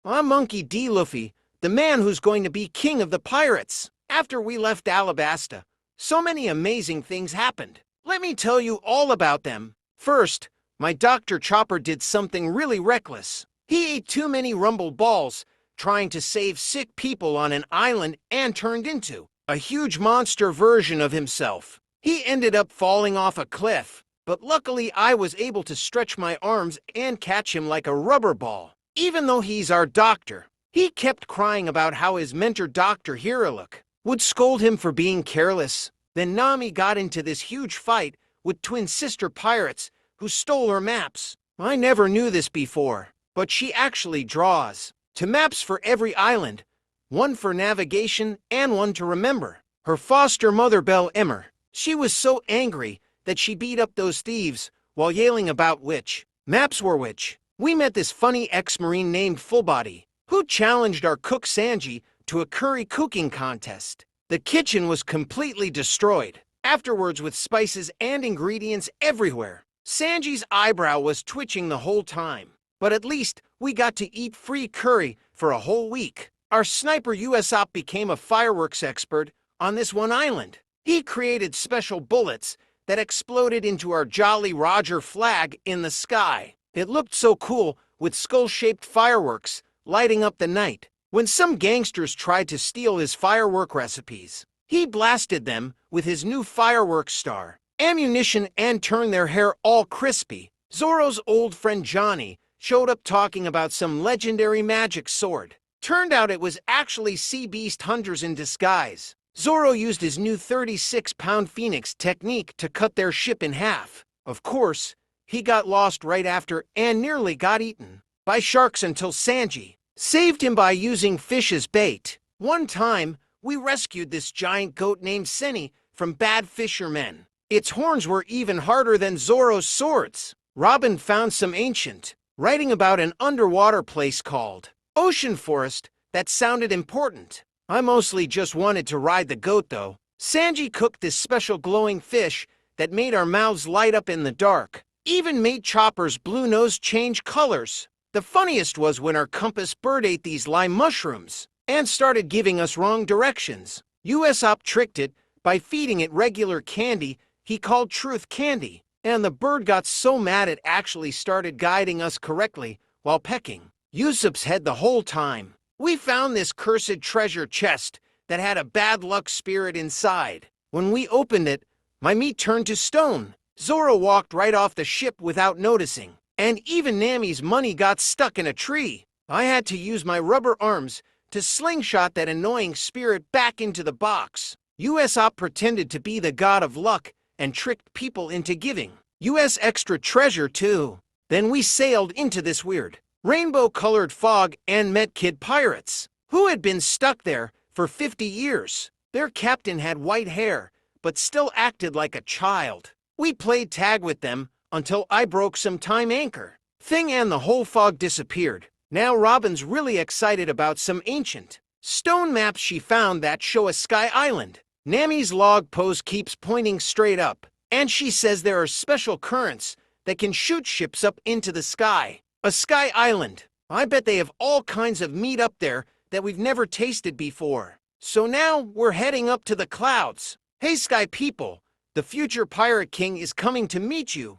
I'm Monkey D. Luffy, the man who's going to be king of the pirates. After we left Alabasta, so many amazing things happened. Let me tell you all about them. First, my Dr. Chopper did something really reckless. He ate too many rumble balls, trying to save sick people on an island, and turned into a huge monster version of himself. He ended up falling off a cliff, but luckily I was able to stretch my arms and catch him like a rubber ball. Even though he's our doctor, he kept crying about how his mentor Dr. Hiraluk would scold him for being careless. Then Nami got into this huge fight with twin sister pirates who stole her maps. I never knew this before, but she actually draws two maps for every island, one for navigation and one to remember. Her foster mother Belle Emmer, she was so angry that she beat up those thieves while yelling about which maps were which. We met this funny ex-marine named Fullbody, who challenged our cook Sanji to a curry cooking contest. The kitchen was completely destroyed, afterwards with spices and ingredients everywhere. Sanji's eyebrow was twitching the whole time, but at least we got to eat free curry for a whole week. Our sniper Usopp became a fireworks expert on this one island. He created special bullets that exploded into our Jolly Roger flag in the sky. It looked so cool with skull-shaped fireworks lighting up the night. When some gangsters tried to steal his firework recipes, he blasted them with his new fireworks star, ammunition, and turned their hair all crispy. Zoro's old friend Johnny showed up talking about some legendary magic sword. Turned out it was actually sea beast hunters in disguise. Zoro used his new 36-pound phoenix technique to cut their ship in half. Of course, he got lost right after and nearly got eaten by sharks until Sanji saved him by using fish as bait. One time, we rescued this giant goat named Senny from bad fishermen. Its horns were even harder than Zoro's swords. Robin found some ancient writing about an underwater place called Ocean Forest that sounded important. I mostly just wanted to ride the goat though. Sanji cooked this special glowing fish that made our mouths light up in the dark. Even made Chopper's blue nose change colors. The funniest was when our compass bird ate these lime mushrooms and started giving us wrong directions. Usopp tricked it by feeding it regular candy he called truth candy, and the bird got so mad it actually started guiding us correctly while pecking Usopp's head the whole time. We found this cursed treasure chest that had a bad luck spirit inside. When we opened it, my meat turned to stone. Zoro walked right off the ship without noticing, and even Nami's money got stuck in a tree. I had to use my rubber arms to slingshot that annoying spirit back into the box. Usopp pretended to be the god of luck and tricked people into giving us extra treasure too. Then we sailed into this weird rainbow-colored fog and met kid pirates who had been stuck there for 50 years. Their captain had white hair, but still acted like a child. We played tag with them until I broke some time anchor thing and the whole fog disappeared. Now Robin's really excited about some ancient stone maps she found that show a sky island. Nami's log pose keeps pointing straight up, and she says there are special currents that can shoot ships up into the sky. A sky island. I bet they have all kinds of meat up there that we've never tasted before. So now we're heading up to the clouds. Hey sky people, the future pirate king is coming to meet you.